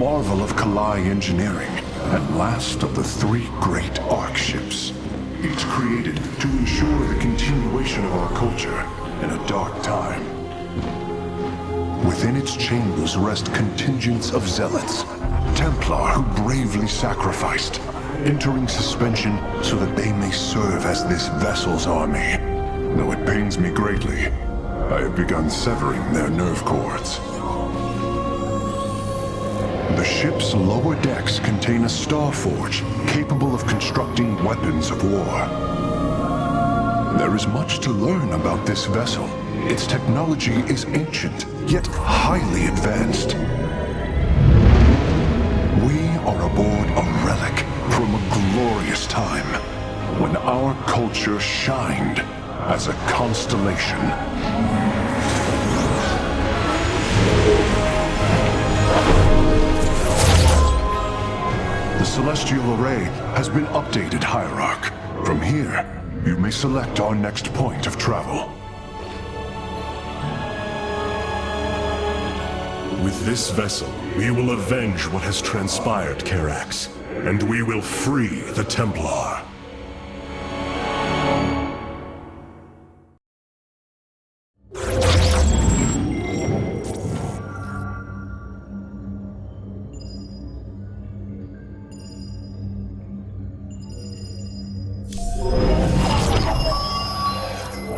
marvel of Kalai engineering, and last of the three great Ark ships. Each created to ensure the continuation of our culture in a dark time. Within its chambers rest contingents of zealots, Templar who bravely sacrificed, entering suspension so that they may serve as this vessel's army. Though it pains me greatly, I have begun severing their nerve cords. The ship's lower decks contain a star forge capable of constructing weapons of war. There is much to learn about this vessel. Its technology is ancient, yet highly advanced. We are aboard a relic from a glorious time when our culture shined as a constellation. The celestial array has been updated, Hierarch. From here, you may select our next point of travel. With this vessel, we will avenge what has transpired, Karax, and we will free the Templar.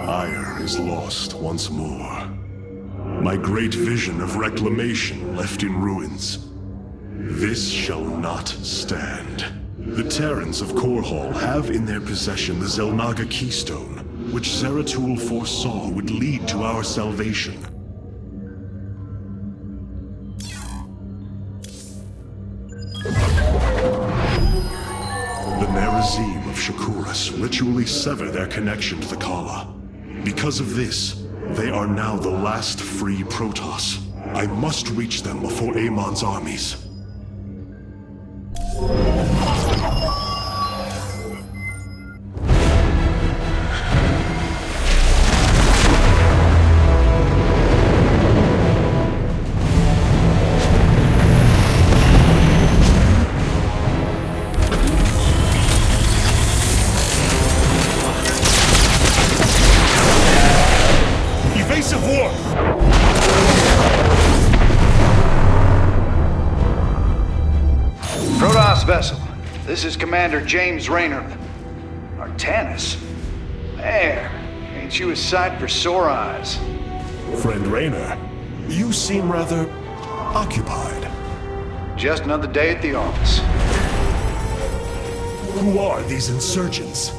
Ire is lost once more. My great vision of reclamation left in ruins. This shall not stand. The Terrans of Korhal have in their possession the Xel'Naga Keystone, which Zeratul foresaw would lead to our salvation. The Nerazim of Shakuras ritually sever their connection to the Kala. Because of this, they are now the last free Protoss. I must reach them before Amon's armies. Evasive war! Protoss vessel, this is Commander James Raynor. Artanis? Man, ain't you a sight for sore eyes? Friend Raynor, you seem rather occupied. Just another day at the office. Who are these insurgents?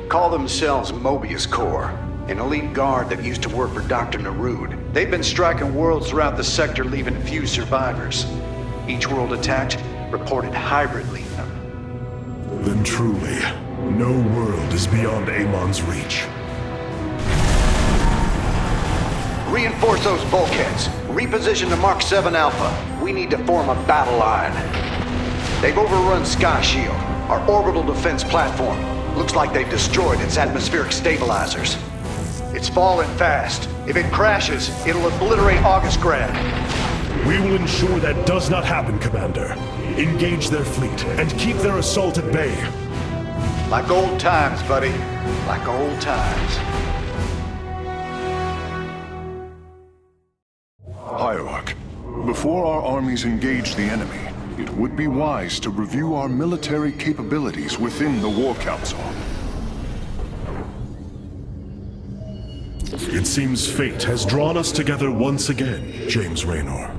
Call themselves Mobius Corps, an elite guard that used to work for Dr. Narud. They've been striking worlds throughout the sector, leaving few survivors. Each world attacked reported hybridly. Then truly, no world is beyond Amon's reach. Reinforce those bulkheads. Reposition the Mark 7 Alpha. We need to form a battle line. They've overrun Sky Shield, our orbital defense platform. Looks like they've destroyed its atmospheric stabilizers. It's falling fast. If it crashes, it'll obliterate August Grad. We will ensure that does not happen, Commander. Engage their fleet and keep their assault at bay. Like old times, buddy. Like old times. Hierarch, before our armies engage the enemy, it would be wise to review our military capabilities within the War Council. It seems fate has drawn us together once again, James Raynor.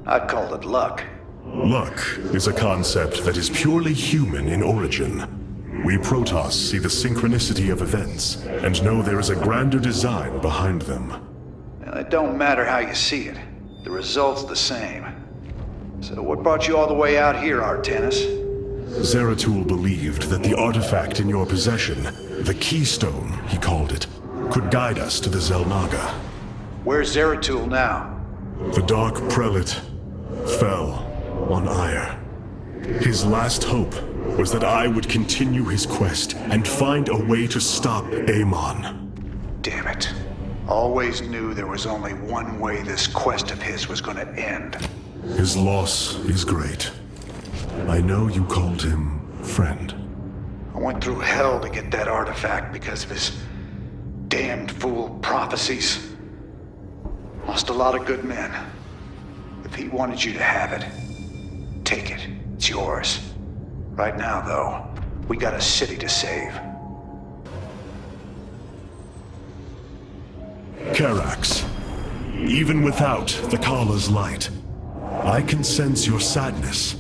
I'd call it luck. Luck is a concept that is purely human in origin. We Protoss see the synchronicity of events, and know there is a grander design behind them. Well, it don't matter how you see it. The result's the same. So what brought you all the way out here, Artanis? Zeratul believed that the artifact in your possession, the Keystone, he called it, could guide us to the Xel'Naga. Where's Zeratul now? The Dark Prelate fell on Ire. His last hope was that I would continue his quest and find a way to stop Amon. Damn it. Always knew there was only one way this quest of his was gonna end. His loss is great. I know you called him friend. I went through hell to get that artifact because of his damned fool prophecies. Lost a lot of good men. If he wanted you to have it, take it. It's yours. Right now, though, we got a city to save. Karax, even without the Kala's light, I can sense your sadness,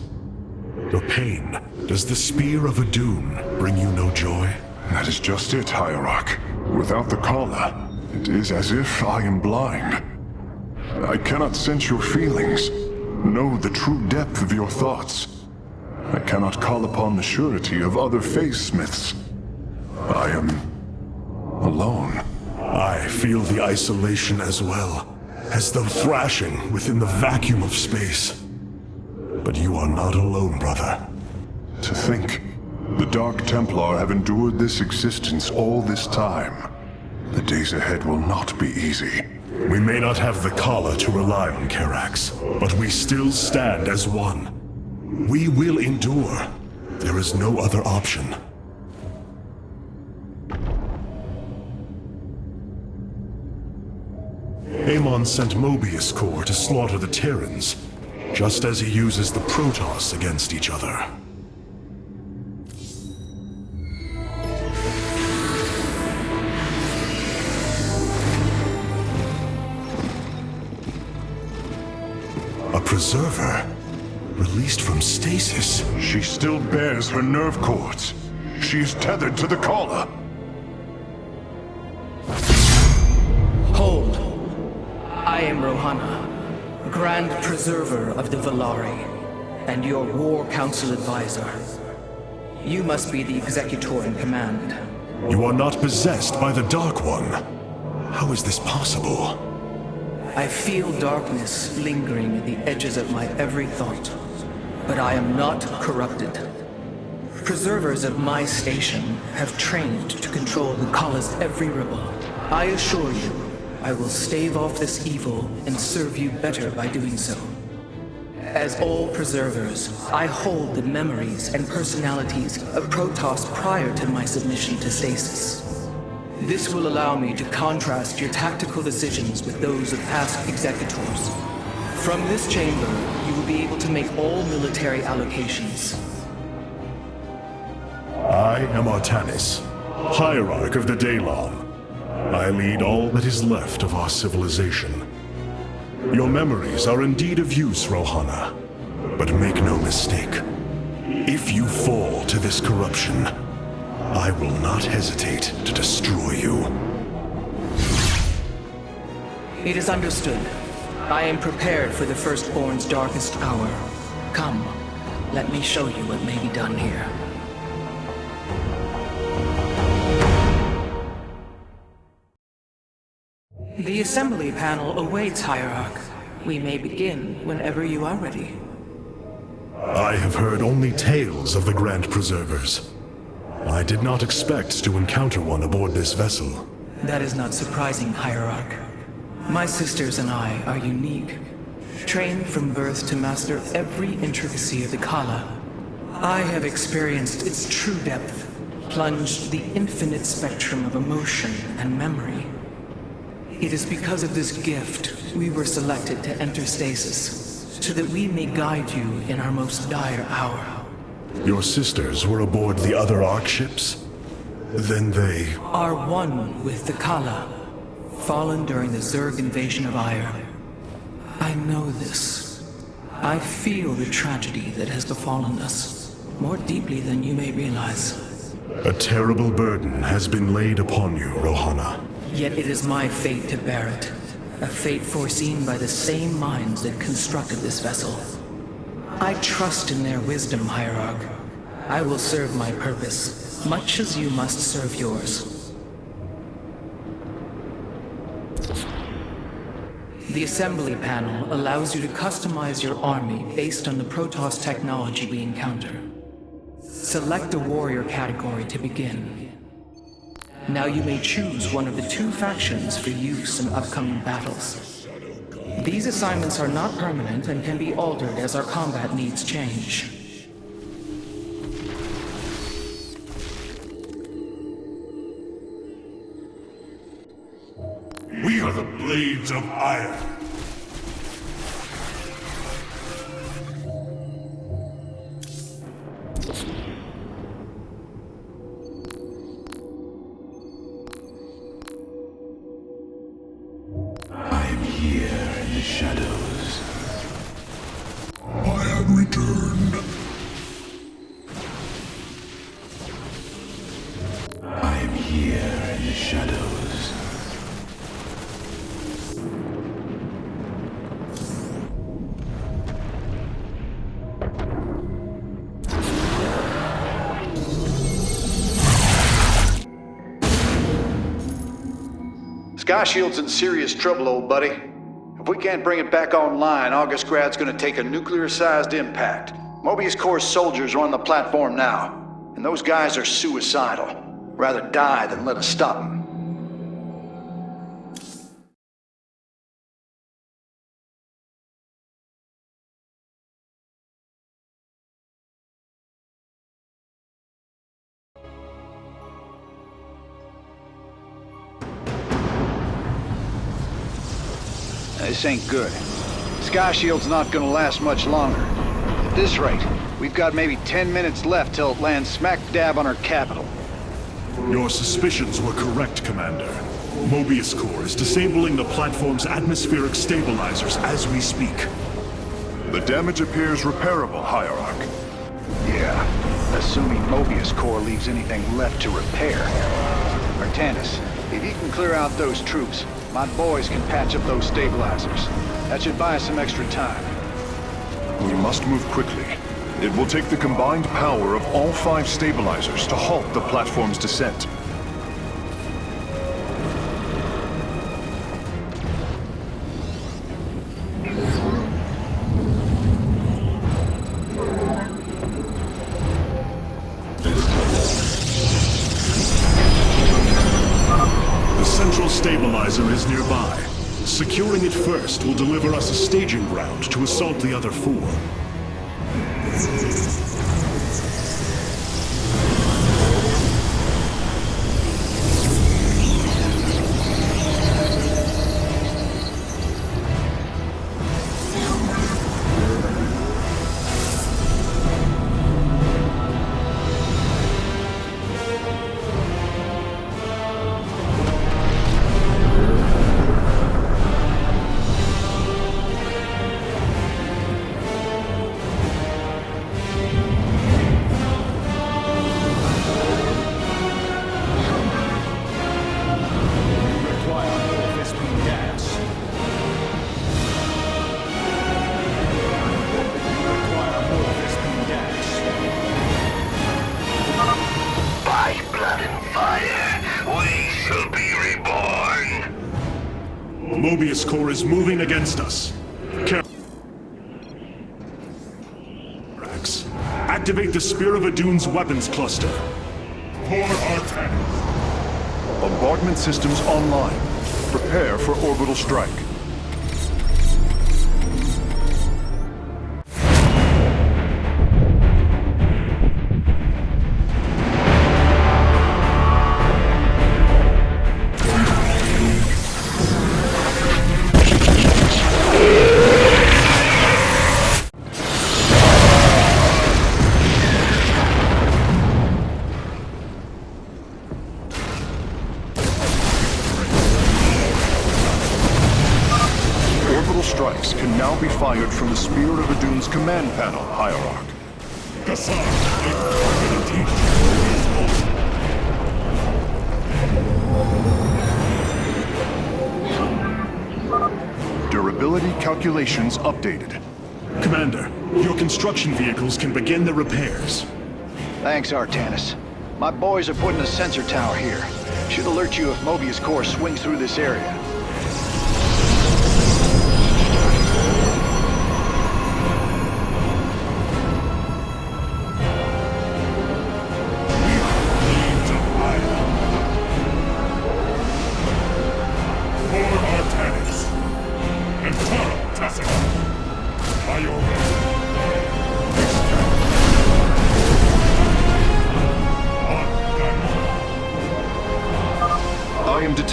your pain. Does the spear of Adun bring you no joy? That is just it, Hierarch. Without the Kala, it is as if I am blind. I cannot sense your feelings, know the true depth of your thoughts. I cannot call upon the surety of other phase-smiths. I am alone. I feel the isolation as well, as though thrashing within the vacuum of space. But you are not alone, brother. To think, the Dark Templar have endured this existence all this time. The days ahead will not be easy. We may not have the Kala to rely on, Karax, but we still stand as one. We will endure. There is no other option. Amon sent Mobius Corps to slaughter the Terrans, just as he uses the Protoss against each other. A preserver? Released from stasis? She still bears her nerve cords. She is tethered to the Kala. Hold. I am Rohana, Grand Preserver of the Valari, and your War Council advisor. You must be the executor in command. You are not possessed by the Dark One. How is this possible? I feel darkness lingering at the edges of my every thought, but I am not corrupted. Preservers of my station have trained to control the Kala's every ripple. I assure you, I will stave off this evil and serve you better by doing so. As all preservers, I hold the memories and personalities of Protoss prior to my submission to stasis. This will allow me to contrast your tactical decisions with those of past executors. From this chamber, you will be able to make all military allocations. I am Artanis, Hierarch of the Daylon. I lead all that is left of our civilization. Your memories are indeed of use, Rohana. But make no mistake. If you fall to this corruption, I will not hesitate to destroy you. It is understood. I am prepared for the Firstborn's darkest hour. Come, let me show you what may be done here. The assembly panel awaits, Hierarch. We may begin whenever you are ready. I have heard only tales of the Grand Preservers. I did not expect to encounter one aboard this vessel. That is not surprising, Hierarch. My sisters and I are unique, trained from birth to master every intricacy of the Kala. I have experienced its true depth, plunged the infinite spectrum of emotion and memory. It is because of this gift we were selected to enter stasis, so that we may guide you in our most dire hour. Your sisters were aboard the other Ark ships? Then they... Are one with the Kala, fallen during the Zerg invasion of Ire. I know this. I feel the tragedy that has befallen us, more deeply than you may realize. A terrible burden has been laid upon you, Rohana. Yet it is my fate to bear it. A fate foreseen by the same minds that constructed this vessel. I trust in their wisdom, Hierarch. I will serve my purpose, much as you must serve yours. The assembly panel allows you to customize your army based on the Protoss technology we encounter. Select a warrior category to begin. Now you may choose one of the two factions for use in upcoming battles. These assignments are not permanent and can be altered as our combat needs change. We are the Blades of Iron. I am here in the shadows. I have returned. I am here in the shadows. Sky Shield's in serious trouble, old buddy. If we can't bring it back online, August Grad's gonna take a nuclear-sized impact. Mobius Corps soldiers are on the platform now, and those guys are suicidal. Rather die than let us stop them. This ain't good. Sky Shield's not gonna last much longer. At this rate, we've got maybe 10 minutes left till it lands smack dab on our capital. Your suspicions were correct, Commander. Mobius Corps is disabling the platform's atmospheric stabilizers as we speak. The damage appears repairable, Hierarch. Yeah, assuming Mobius Corps leaves anything left to repair. Artanis, if you can clear out those troops, my boys can patch up those stabilizers. That should buy us some extra time. We must move quickly. It will take the combined power of all 5 stabilizers to halt the platform's descent. The central stabilizer is nearby. Securing it first will deliver us a staging ground to assault the other 4. Mobius Corps is moving against us. Activate the Spear of Adun's weapons cluster. For Artanis. Bombardment systems online. Prepare for orbital strike. Strikes can now be fired from the Spear of Adun's command panel, Hierarch. Durability calculations updated. Commander, your construction vehicles can begin the repairs. Thanks, Artanis. My boys are putting a sensor tower here. Should alert you if Mobius Corps swings through this area. For Artanis and Tara.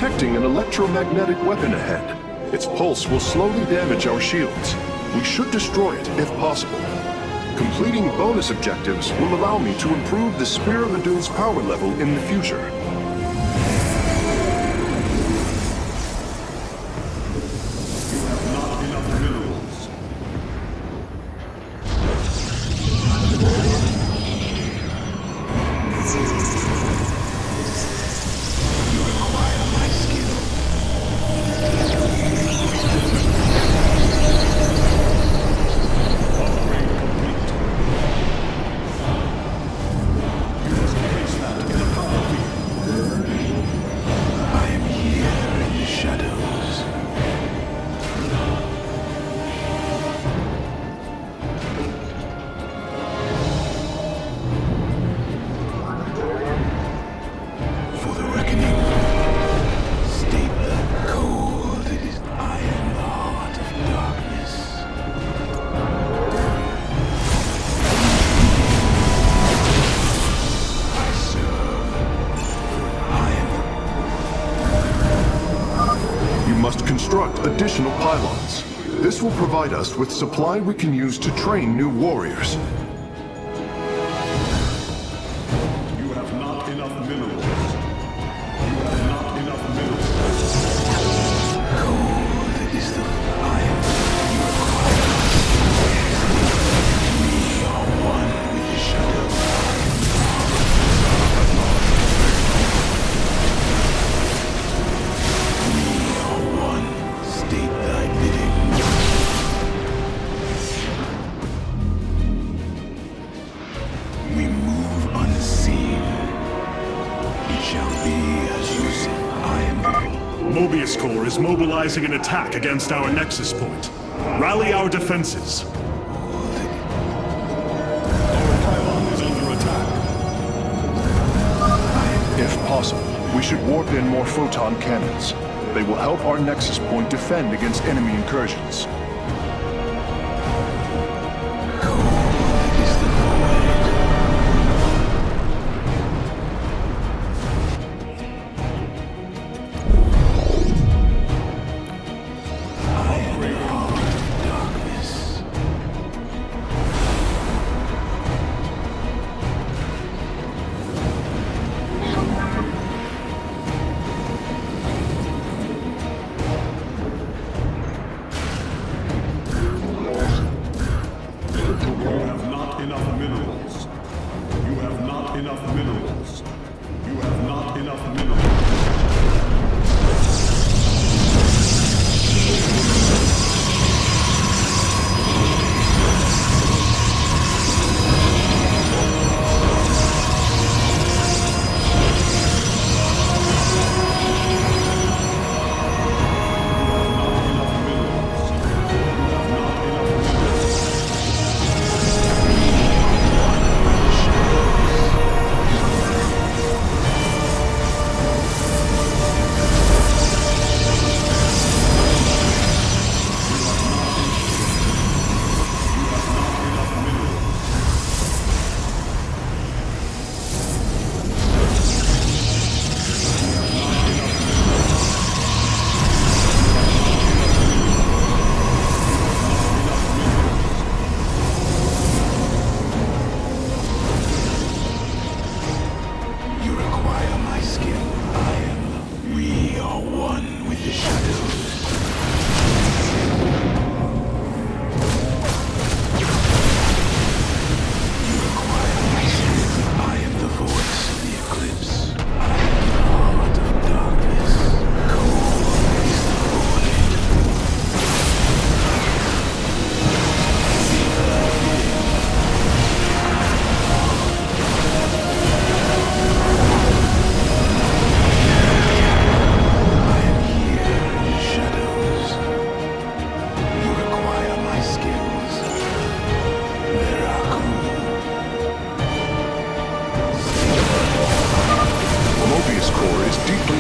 detecting an electromagnetic weapon ahead. Its pulse will slowly damage our shields. We should destroy it if possible. Completing bonus objectives will allow me to improve the Spear of Adun's power level in the future. Construct additional pylons. This will provide us with supply we can use to train new warriors. You have not enough minerals. You have not enough minerals. Cold is the iron you require. We are one with the shadow. State thy bidding. We move unseen. It shall be as you say. I am. Mobius Corps is mobilizing an attack against our nexus point. Rally our defenses. Our pylon is under attack. If possible, we should warp in more photon cannons. They will help our nexus point defend against enemy incursions.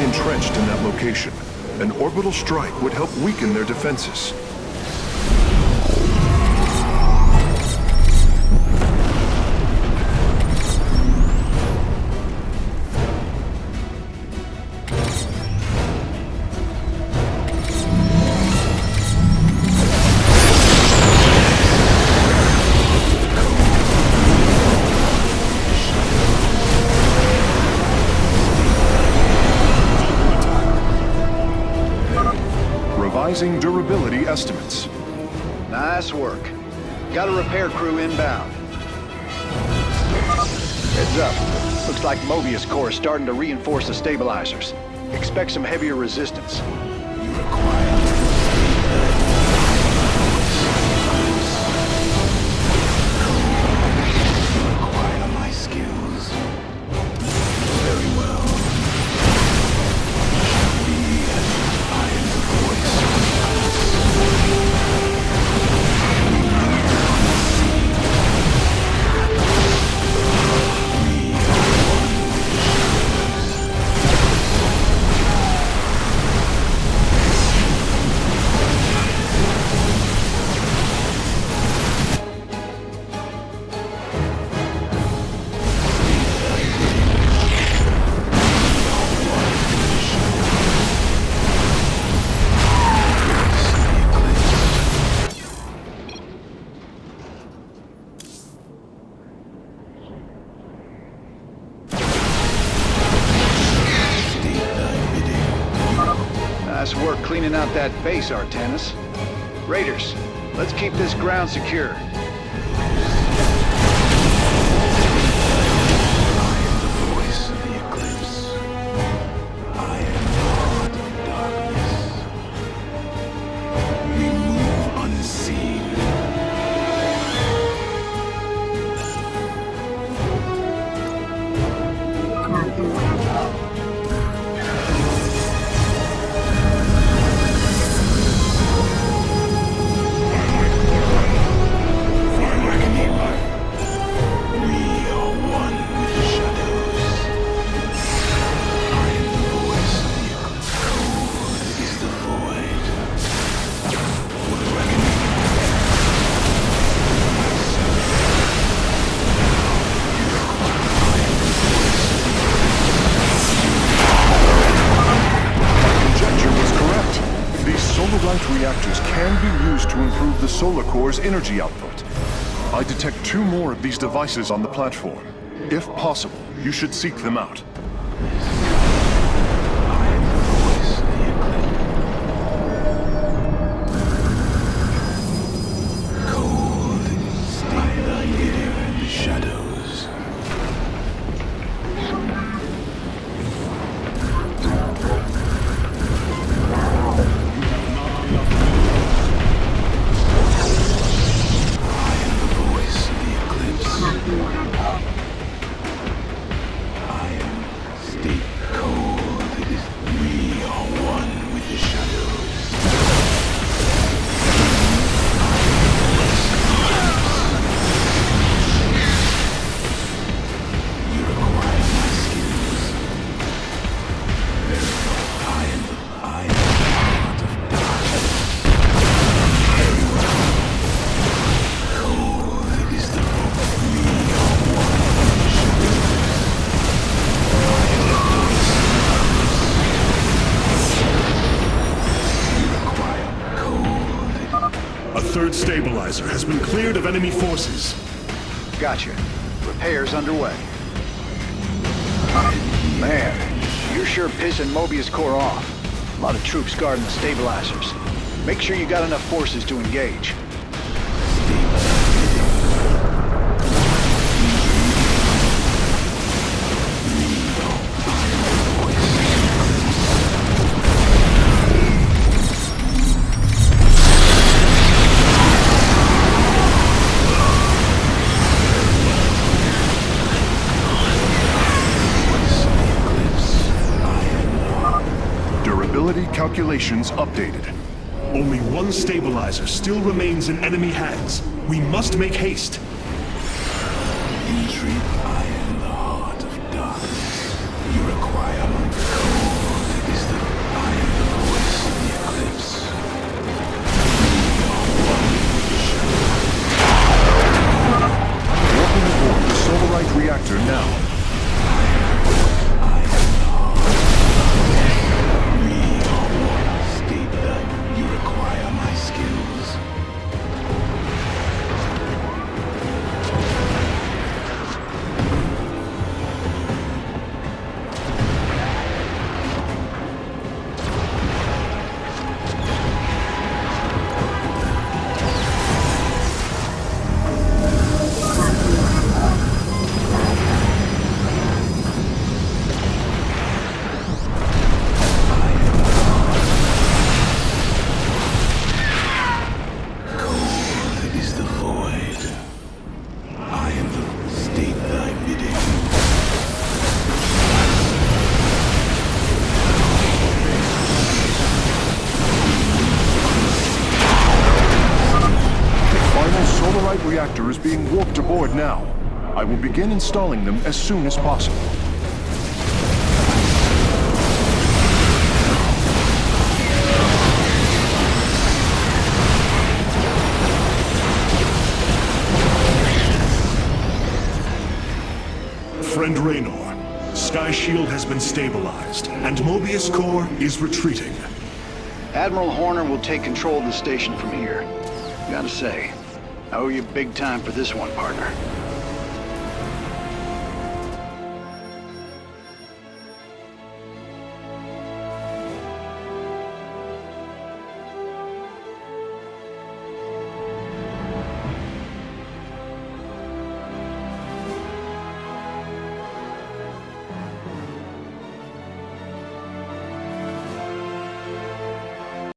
Entrenched in that location. An orbital strike would help weaken their defenses. Analyzing durability estimates. Nice work. Got a repair crew inbound. Heads up. Looks like Mobius Core is starting to reinforce the stabilizers. Expect some heavier resistance. You require my skills. Very well. I am the voice. Nice work cleaning out that base, Artanis. Raiders, let's keep this ground secure. Voice of the Eclipse. I am Lord of Darkness. We move unseen. Reactors can be used to improve the solar core's energy output. I detect 2 more of these devices on the platform. If possible, you should seek them out. Cold, stay hidden in the shadows. Third stabilizer has been cleared of enemy forces. Gotcha. Repairs underway. Man, you're sure pissing Mobius Core off. A lot of troops guarding the stabilizers. Make sure you got enough forces to engage. Calculations updated. Only 1 stabilizer still remains in enemy hands. We must make haste. In truth, I am the heart of darkness. You require my code. Is that I am the voice of the Eclipse. Welcome aboard the Solarite reactor now. being warped aboard now. I will begin installing them as soon as possible. Friend Raynor, Sky Shield has been stabilized, and Mobius Core is retreating. Admiral Horner will take control of the station from here. Gotta say, I owe you big time for this one, partner.